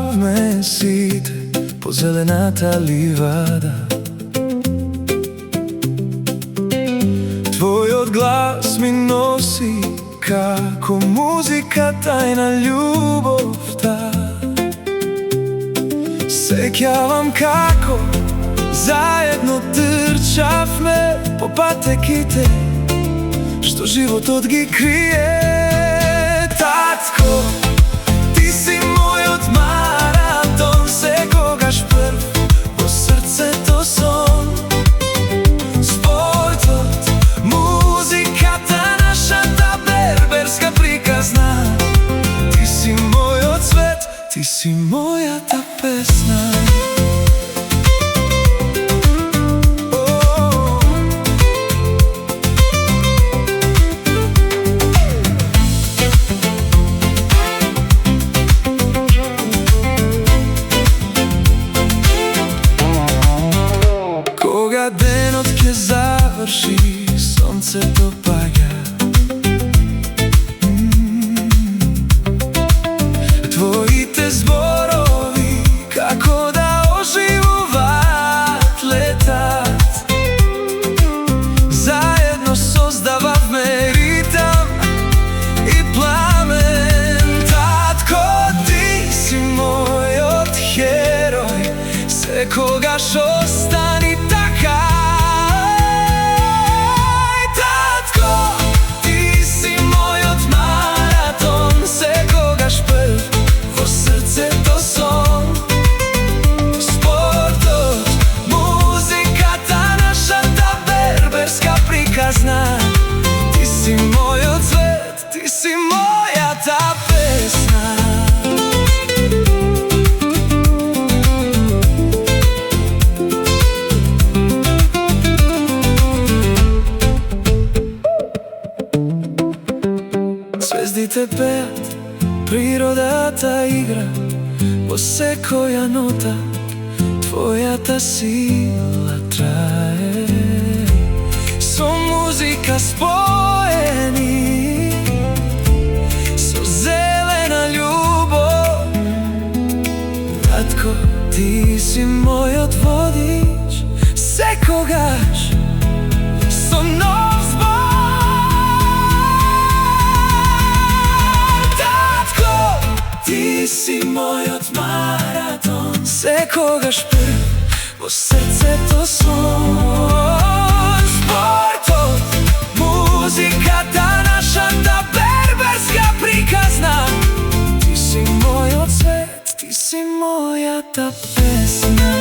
трчавме сите по зелената ливада. Твојот глас ми носи како музика тајна љубовта. Сеќавам како заедно трчавме по патеките што животот ги крие. Татко, ти си мојот маратон, секогаш прв во срцето сон. Спортот, музиката, нашата берберска приказна. Ти си мојот свет, ти си мојата песна. Кога денот ќе заврши, сонцето паѓа. Твоите зборови како да оживуваат, летат. Заедно создававме ритам и пламен. Татко, ти си мојот херој, секогаш остани така. Татко, ти си мојот маратон, секогаш прв во срцето сон. Спортот, музиката, нашата берберска приказна. Ти си мојот свет, ти си мојата песна. Звездите пеат, природата игра, во секоја нота твојата сила трае. Со музика споени, со зелена љубов. Татко, ти си мојот водич, секогаш со нов збор. Ти си мојот маратон, секогаш прв во срцето сон. Спортот, музиката, нашата берберска приказна. Ти си мојот свет, ти си мојата песна.